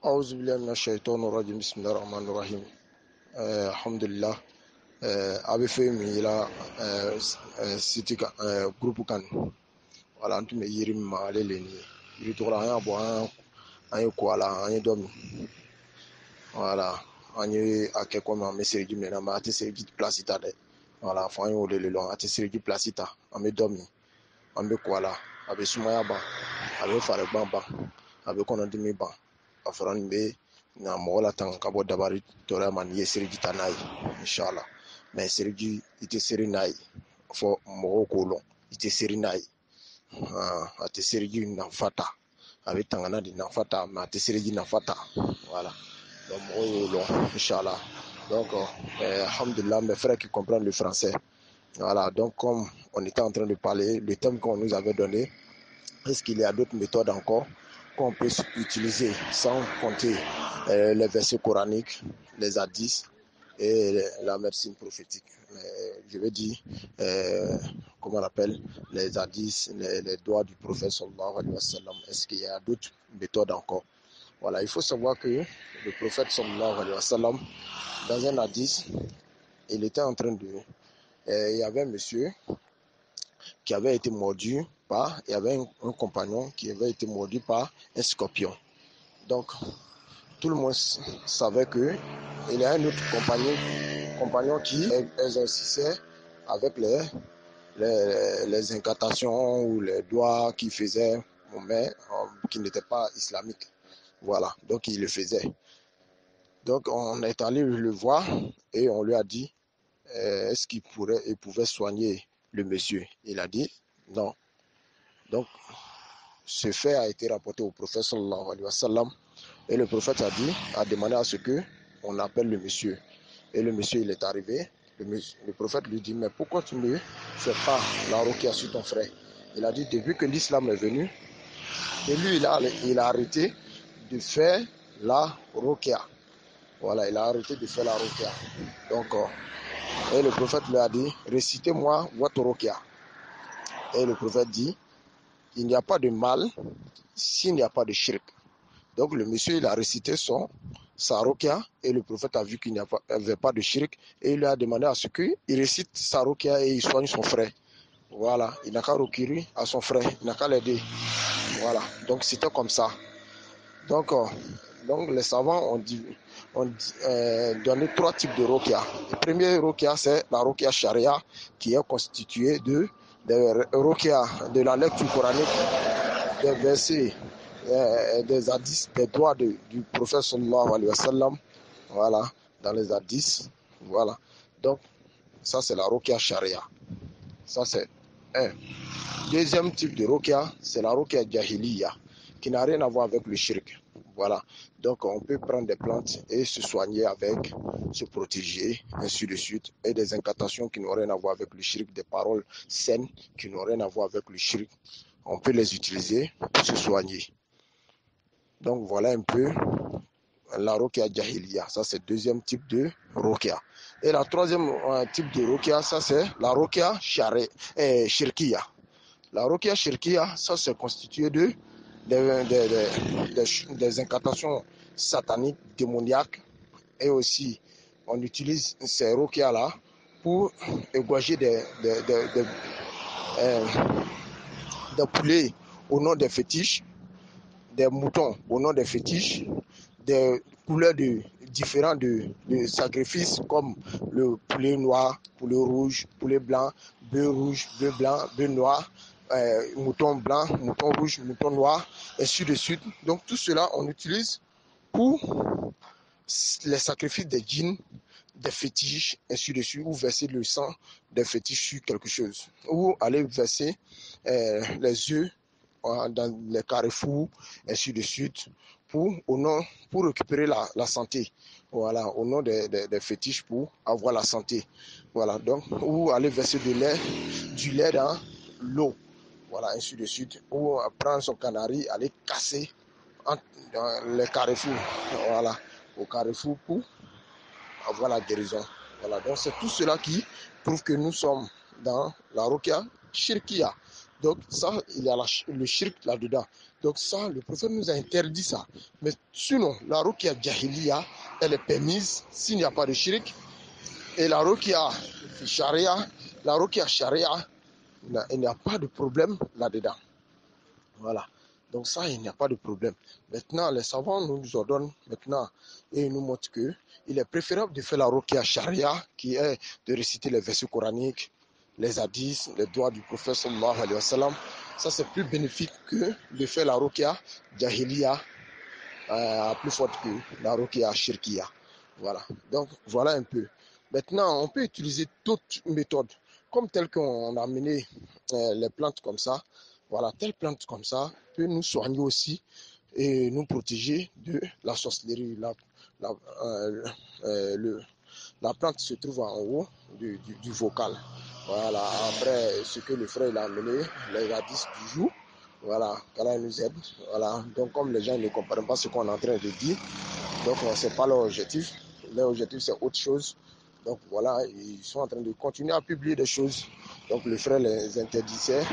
أعوذ بالله من الشيطان الرجيم بسم الله الرحمن الرحيم الحمد لله abe fe mi la city groupe kan wala antu me yiri ma ale le ni yiri to la ya bo an ko ala an do mi wala an ye akeko ma me sergi me na ma ate sergi place ta de wala fa an le long ate sergi place ta an me do mi an be ko ala abe sumaya ba abe fare ban ba abe kono dimi ba afran be na mola tan kabo dabari tora man ye sergi tanai inshallah mais sergi ite seri nai fo mo ko lo ite seri nai ate sergi na fata abe tangana di na fata ma ate sergi na fata voilà donc mo lo inshallah donc alhamdulillah mes frères qui comprennent le français voilà donc comme on était en train de parler le thème qu'on nous avait donné, est-ce qu'il y a d'autres méthodes encore qu'on peut utiliser sans compter les versets coraniques, les hadiths et la médecine prophétique. Je veux dire, comment on appelle, les hadiths, les doigts du prophète sallallahu alayhi wa sallam. Est-ce qu'il y a d'autres méthodes encore? Voilà, il faut savoir que le prophète sallallahu alayhi wa sallam, dans un hadith, il était en train de... il y avait un monsieur qui avait été mordu par, il y avait un compagnon qui avait été mordu par un scorpion. Donc, tout le monde savait que il y a un autre compagnon qui exerçait avec les incantations ou les doigts qu'il faisait, mais qui n'étaient pas islamiques. Voilà, donc il le faisait. Donc, on est allé le voir et on lui a dit, est-ce qu'il pouvait soigner le monsieur? Il a dit non. Donc, ce fait a été rapporté au prophète sallallahu alayhi wa sallam et le prophète a demandé à ce que on appelle le monsieur. Et le monsieur, il est arrivé. Le prophète lui dit, mais pourquoi tu ne fais pas la ruqya sur ton frère? Il a dit, depuis que l'islam est venu, et lui, il a arrêté de faire la ruqya. Voilà, il a arrêté de faire la ruqya. Donc, et le prophète lui a dit, récitez-moi votre ruqya. Et le prophète dit, il n'y a pas de mal s'il n'y a pas de shirk. Donc le monsieur, il a récité sa ruqya et le prophète a vu qu'il n'y avait pas de shirk et il lui a demandé à ce qu'il récite sa ruqya et il soigne son frère. Voilà, il n'a qu'à recourir à son frère, il n'a qu'à l'aider. Voilà, donc c'était comme ça. Donc les savants ont donné trois types de ruqya. Le premier ruqya, c'est la ruqya sharia qui est constituée de ruqya, de la lecture coranique, des versets, des hadiths, des doigts du prophète sallallahu alayhi wa sallam, voilà, dans les hadiths, voilà. Donc, ça c'est la ruqya sharia. Ça c'est un. Deuxième type de ruqya, c'est la ruqya jahiliya, qui n'a rien à voir avec le shirk. Voilà. Donc, on peut prendre des plantes et se soigner avec, se protéger, ainsi de suite, et des incantations qui n'ont rien à voir avec le shirk, des paroles saines qui n'ont rien à voir avec le shirk. On peut les utiliser pour se soigner. Donc voilà un peu la ruqya jahiliya. Ça c'est le deuxième type de ruqya. Et la troisième type de ruqya, ça c'est la ruqya shirkiya. La ruqya shirkiya, ça c'est constitué des incantations sataniques, démoniaques. Et aussi, on utilise ces ruqya là pour égorger des poulets au nom des fétiches, des moutons au nom des fétiches, des couleurs différentes de sacrifices comme le poulet noir, poulet rouge, poulet blanc, bœuf blanc, bœuf noir, mouton blanc, mouton rouge, mouton noir, et ainsi de suite. Donc tout cela, on utilise pour les sacrifices des djinns, des fétiches, ainsi de suite, ou verser le sang des fétiches sur quelque chose, ou aller verser les œufs dans les carrefours, ainsi de suite, pour récupérer la santé. Voilà, au nom des fétiches pour avoir la santé. Voilà, donc, ou aller verser du lait dans l'eau. Voilà, ainsi de suite. Ou prendre son canari, aller casser dans les carrefours. Voilà, au carrefour pour avoir la guérison. Voilà, donc c'est tout cela qui prouve que nous sommes dans la ruqya shirkiya. Donc ça, il y a le shirk là-dedans. Donc ça, le prophète nous a interdit ça. Mais sinon, la ruqya jahiliya, elle est permise s'il n'y a pas de shirk. Et la ruqya sharia, la ruqya sharia, il n'y a pas de problème là-dedans. Voilà. Donc ça, il n'y a pas de problème. Maintenant, les savants nous ordonnent maintenant et nous montrent que il est préférable de faire la ruqya sharia, qui est de réciter les versets coraniques, les hadiths, les doigts du prophète sallallahu alayhi wa sallam. Ça, c'est plus bénéfique que de faire la ruqya jahiliya, plus forte que la ruqya shirkiya. Voilà. Donc, voilà un peu. Maintenant, on peut utiliser d'autres méthodes, comme telles qu'on a amené les plantes comme ça. Voilà, telle plante comme ça peut nous soigner aussi et nous protéger de la sorcellerie. La plante se trouve en haut du vocal. Voilà, après ce que le frère il a amené, les hadiths du jour. Voilà, qu'Allah nous aide. Voilà, donc comme les gens ne comprennent pas ce qu'on est en train de dire, donc c'est pas leur objectif. Leur objectif c'est autre chose. Donc voilà, ils sont en train de continuer à publier des choses. Donc le frère les interdisait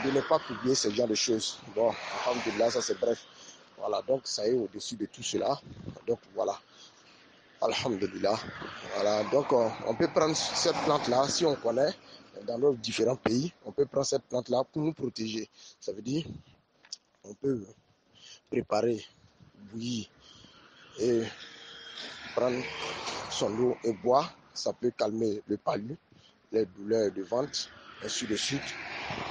de ne pas publier ce genre de choses. Bon, alhamdoulilah, ça c'est bref. Voilà, donc ça est au-dessus de tout cela. Donc voilà, alhamdoulilah. Voilà, donc on peut prendre cette plante-là, si on connaît, dans nos différents pays, on peut prendre cette plante-là pour nous protéger. Ça veut dire, on peut préparer, bouillir et prendre son eau et boire. Ça peut calmer le palu, les douleurs de ventre, ainsi de suite.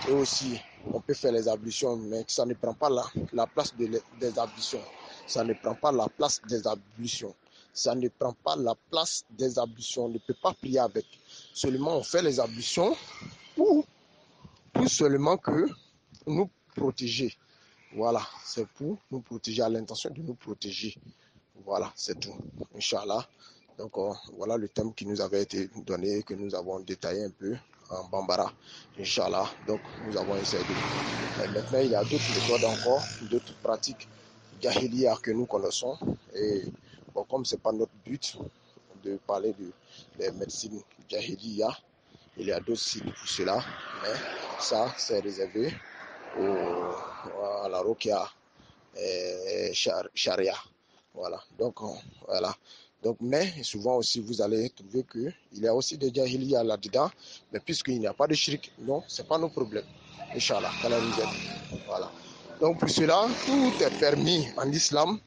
Et aussi, on peut faire les ablutions, mais ça ne prend pas la place des ablutions. Ça ne prend pas la place des ablutions. Ça ne prend pas la place des ablutions. On ne peut pas prier avec. Seulement, on fait les ablutions pour seulement que nous protéger. Voilà, c'est pour nous protéger, à l'intention de nous protéger. Voilà, c'est tout. Inch'Allah. Donc, voilà le thème qui nous avait été donné, que nous avons détaillé un peu en Bambara. Inch'Allah. Donc, nous avons essayé de... Et maintenant, il y a d'autres méthodes encore, d'autres pratiques jahiliya que nous connaissons. Et bon, comme ce n'est pas notre but de parler des médecines jahiliya, il y a d'autres sites pour cela. Mais ça, c'est réservé à la ruqya charia. Voilà. Donc, voilà. Donc, mais souvent aussi, vous allez trouver qu'il y a aussi des jahiliya là-dedans, mais puisqu'il n'y a pas de shirk, non, ce n'est pas nos problèmes. Inch'Allah, voilà. Donc, pour cela, tout est permis en islam.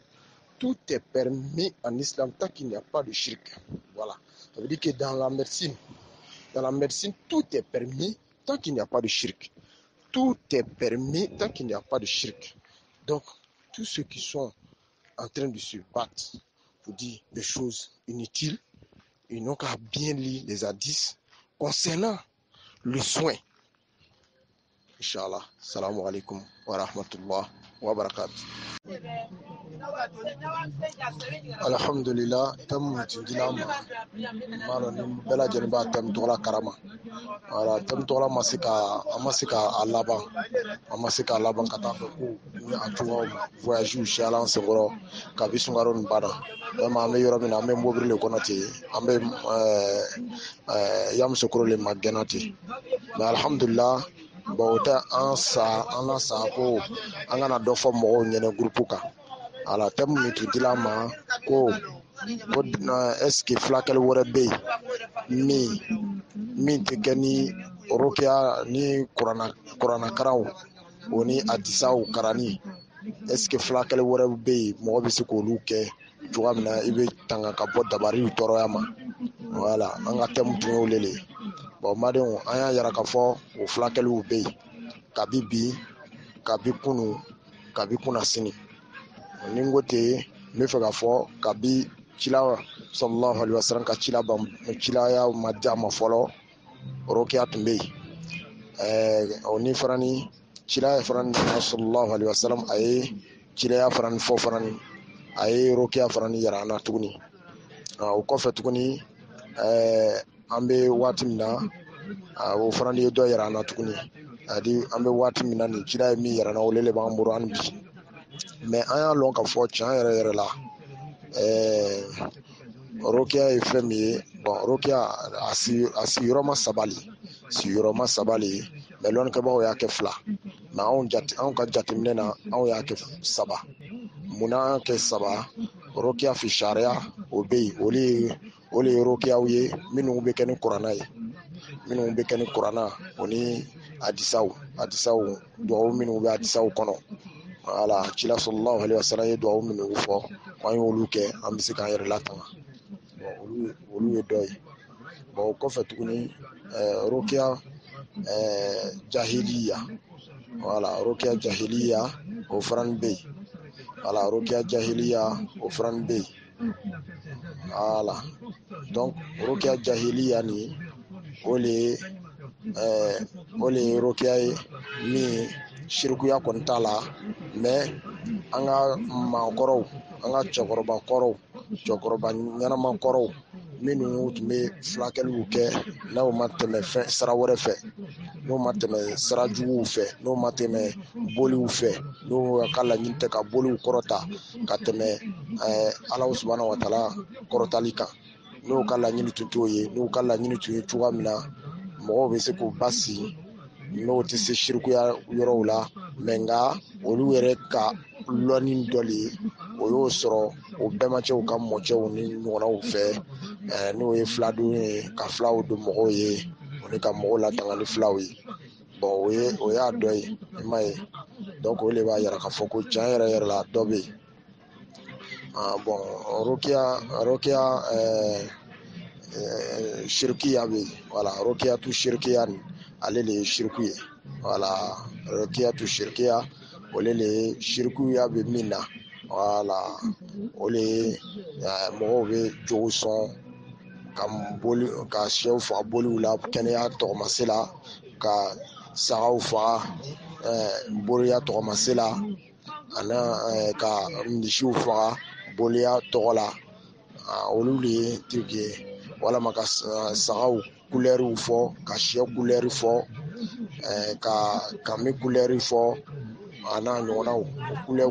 Tout est permis en islam tant qu'il n'y a pas de shirk. Voilà. Ça veut dire que dans la médecine, tout est permis tant qu'il n'y a pas de shirk. Tout est permis tant qu'il n'y a pas de shirk. Donc, tous ceux qui sont en train de se battre pour dire des choses inutiles, ils n'ont qu'à bien lire les hadiths concernant le soin. Inch'Allah. Salam alaikum wa rahmatullah wa barakatuh. Alhamdulillah, tam tindilama malo ni bela jeniba tam tola karama. Voilà, tam tola masika alaba. Amasika alaba kata ko ni atuwa voyage inshallah sengoro kabi sungaro nbada. Ma me yoro mina me mobile le konati, ambe yam sokoro le magenati. Mais alhamdulillah, bon ta an sa ko an kana dɔ fɔ mɔgɔw ɲɛna groupe kan. Ala thème min tun dila ma ko est-ce que fulakɛli wɛrɛ bɛ yen min tɛ kɛ ni ruqya ni kuranakaraw o ni hadisaw karani, est-ce que fulakɛli wɛrɛ bɛ yen mɔgɔ bɛ se k'olu kɛ cogoya min na i bɛ tanga ka bɔ dabariw tɔɔrɔya ma. Voilà, an ka thème tun y'o le ye. Bon madenw, an y'a yira k'a fɔ o fulakɛliw bɛ yen kabi bi, kabi kunu, kabi kunna sini. Ni n ko ten, n bɛ fɛ k'a fɔ kabi cila sallallahu alaihi wasallam ka cilaya ma di a ma fɔlɔ, ruqya tun bɛ yen. O ni fana ni cilaya fana ni sallallahu alaihi wasallam a ye cilaya fana ni fɔ fana ni a ye ruqya fana ni yira an na tuguni. O kɔfɛ tuguni, an bɛ waati min na, o fana ni ye dɔ yira an na tuguni. Adi an bɛ waati min na nin cila ye min yira an na, o le b'an bolo ani bi. Mais an y'a lɔn k'a fɔ tiɲɛ yɛrɛ yɛrɛ la, ruqya ye fɛn min ye, bon ruqya a sigiyɔrɔma sabali mais lɔnnikɛbagaw y'a kɛ 2 mais anw ka jateminɛ na anw y'a kɛ 3 mun na an kɛ 3 rokiya fi sariya o bɛ yen olu ye rokiyaw ye minnu bɛ kɛ ni kuranna ye minnu bɛ kɛ ni kuranna o ni hadisaw duwawu minnu bɛ hadisaw kɔnɔ voilà cila sallallahu alaihi wasallam ye duwawu minnu fɔ an y'olu kɛ an bɛ se k'an yɛrɛ latanga bon olu ye dɔ ye bon o kɔfɛ tuguni rokiya jahiliya voilà rokiya jahiliya o fana bɛ yen voilà rokiya jahiliya o fana bɛ yen voilà donc rokiya jahiliya ni o le ye rokiya ye min shirikuya kɔni t'a la mais an ka maakɔrɔw an ka cɛkɔrɔba ɲɛnama kɔrɔw minnu tun bɛ fulakɛliw kɛ n'o ma tɛmɛ sira wɛrɛ fɛ n'o ma tɛmɛ sira juguw fɛ n'o ma tɛmɛ boliw fɛ n'o ka laɲini tɛ ka boliw kɔrɔta ka tɛmɛ Alahu subahanahu wa taala kɔrɔtali kan n'o ka laɲini tun t'o ye n'o ka laɲini tun ye cogoya min na mɔgɔw bɛ se k'u basigi n'o tɛ se shirikuya yɔrɔw la mais nka olu yɛrɛ ka lɔnni dɔ le ye o y'o sɔrɔ o bɛnbakɛw ka mɔcɛw ni ɲɔgɔnnaw fɛ n'o ye filadon ye ka filaw don mɔgɔw ye o ni ka mɔgɔw latanga ni filaw ye bon o y'a dɔ ye i m'a ye donc o de b'a yira k'a fɔ ko tiɲɛ yɛrɛ la dɔ bɛ yen bon rokiya shirikiya bɛ yen voilà rokiyatu shirikiya nin ale de ye shiriku ye voilà rokiyatu shirikiya ole le ye shirikuya bɛ min na voilà o le ye mɔgɔw bɛ jogo sɔn ka sɛw faga boliw la kɛnɛya tɔgɔmase la ka sagaw faga boliya tɔgɔmase la ani ka misiw faga boliya tɔgɔ la olu de ye tigi ye walama ka sagaw kulɛriw fɔ ka sɛ kulɛri fɔ ka kami kulɛri fɔ a n'a ɲɔgɔnnaw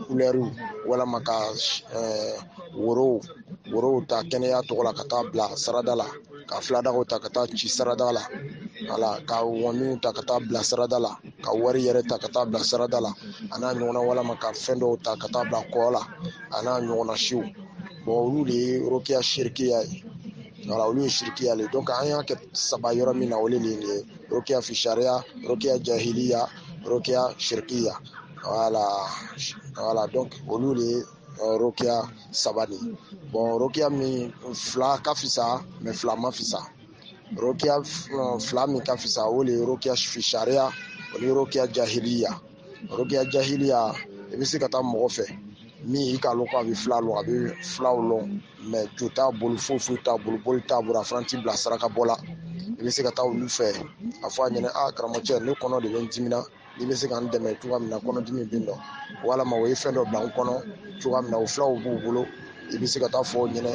kulɛriw walama ka worow ta kɛnɛya tɔgɔ la ka taa bila sarada la ka filadagaw ta ka taa ci sarada la voilà ka wɔniw ta ka taa bila sarada la ka wari yɛrɛ ta ka taa bila sarada la a n'a ɲɔgɔnna walama ka fɛn dɔw ta ka taa bila kɔ la a n'a ɲɔgɔnna siw bon olu de ye rokiya shirikiya ye voilà olu ye shirikiya le donc an y'a kɛ 3 yɔrɔ min na olu de ye rokiya fi sariya rokiya jahiliya rokiya shirikiya voilà donc olu de ye rokiya 3 de ye bon rokiya min 2 ka fisa mais 2 ma fisa rokiya 2 min ka fisa o le ye rokiya fi sariya o ni rokiya jahiliya i bɛ se ka taa mɔgɔ fɛ min i k'a lɔn ko a bɛ fila lɔn a bɛ filaw lɔn mais jo t'a bolo foyi t'a bolo boli t'a bolo a fana t'i bila saraka bɔ la i bɛ se ka taa olu fɛ a fɔ a ɲɛna karamɔgɔcɛ ne kɔnɔ de bɛ n dimina n'i bɛ se ka n dɛmɛ cogoya min na kɔnɔdimi bɛ n dɔn walama o ye fɛn dɔ bila n kɔnɔ cogoya min na o filaw b'u bolo i bɛ se ka taa fɔ o ɲɛna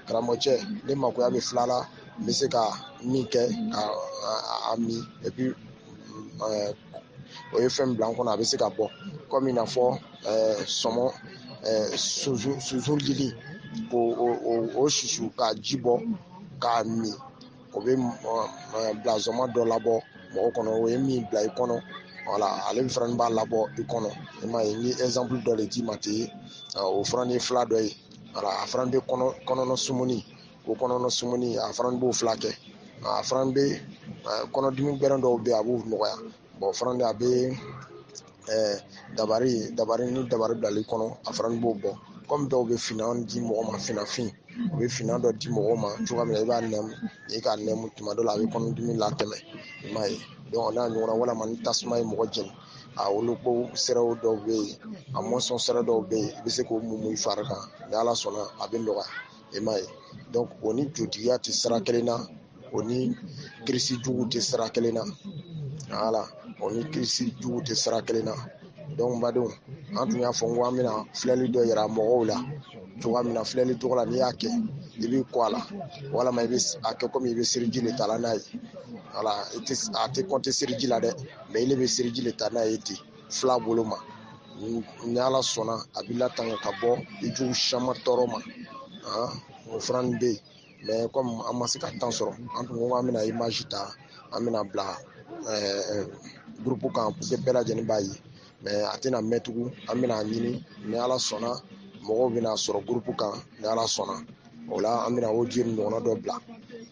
karamɔgɔcɛ ne magoya bɛ fila la n bɛ se ka min kɛ ka a min et puis o ye fɛn bila n kɔnɔ a bɛ se ka bɔ komi i n'a fɔ sɔmɔ sunsun lili k'o susu ka ji bɔ k'a min o bɛ bila zɔma dɔ labɔ mɔgɔ kɔnɔ o ye min bila i kɔnɔ voilà ale fana b'a labɔ i kɔnɔ i m'a ye n ye exemple dɔ de d'i ma ten o fana ye fila dɔ ye voilà a fana bɛ kɔnɔna sumuni o kɔnɔna sumuni a fana b'o fila kɛ a fana bɛ kɔnɔdimi gbɛrɛn dɔw bɛ yen a b'o nɔgɔya bon fana a bɛ dabari bilali kɔnɔ a fana b'o bɔ comme dɔw bɛ finan di mɔgɔ ma finafin u bɛ finan dɔ di mɔgɔw ma cogoya min na i b'a nɛmu i k'a nɛmu tuma dɔ la a bɛ kɔnɔdimi latɛmɛ i m'a ye donc n'a ɲɔgɔnna walama ni tasuma ye mɔgɔ jeni a woloko siraw dɔw bɛ yen a mɔsɔn sira dɔw bɛ yen i bɛ se k'o mumu i fari kan ni Ala sɔnna a bɛ nɔgɔya i m'a ye donc o ni jotigiya tɛ sira kelen na o ni kirisi jugu tɛ sira kelen na voilà o ni kirisi jugu tɛ sira kelen na donc badenw an tun y'a fɔ n ko an bɛna filɛli dɔ yira mɔgɔw la cogoya min na filɛli tɔgɔ la n'i y'a kɛ i b'i kɔ a la walama i bɛ a kɛ komi i bɛ siriji le ta la n'a ye voilà a tɛ compter siriji la dɛ mais i le bɛ siriji le ta n'a ye ten fila bolo ma ni Ala sɔnna a b'i latanga ka bɔ i jugu caman tɔɔrɔ ma o fana bɛ yen mais comme an ma se ka temps sɔrɔ an tun ko an bɛna image ta an bɛna bila gurupu kan pour que bɛɛ lajɛlen b'a ye mais a tɛna mɛn tugun an bɛna ɲini ni ala sɔnna mɔgɔw bɛna sɔrɔ gurupu kan ni ala sɔnna o la an bɛna o jiri ɲɔgɔnna dɔ bila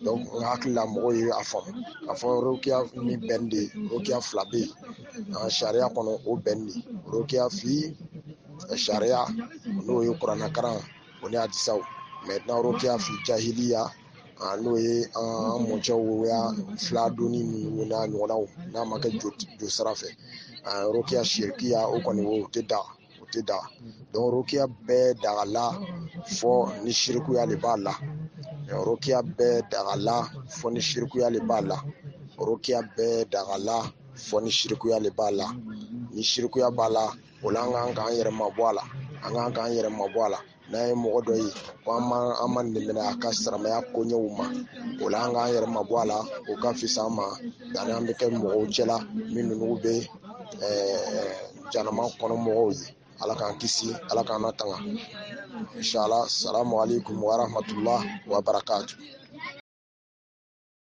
donc n hakili la mɔgɔw ye a faamu k'a fɔ rokiya ni bɛn de rokiya fila bɛ yen sariya kɔnɔ o bɛn de rokiya fi sariya n'o ye kuranakaran o ni hadisaw maintenant rokiya fi jahiliya n'o ye an mɔcɛw ya fila donni ninnu n'a ɲɔgɔnnaw n'a ma kɛ jo sira fɛ rokiya shirikiya o kɔni o tɛ da o tɛ da donc rokiya bɛɛ dagala fɔ ni shirikuya de b'a la rokiya bɛɛ dagala fɔ ni shirikuya de b'a la rokiya bɛɛ dagala fɔ ni shirikuya de b'a la ni shirikuya b'a la o la an k'an yɛrɛ mabɔ a la an k'an k'an yɛrɛ mabɔ a la n'an ye mɔgɔ dɔ ye ko an ma nɛmɛnɛ a ka siramaya koɲɛw ma o la an k'an yɛrɛ mabɔ a la o ka fisa an ma yanni an bɛ kɛ mɔgɔw cɛla min ninnu bɛ janama kɔnɔ mɔgɔw ye ala k'an kisi ala k'an na tanga inshallah salamu alaikum wa rahmatullah wa barakatuh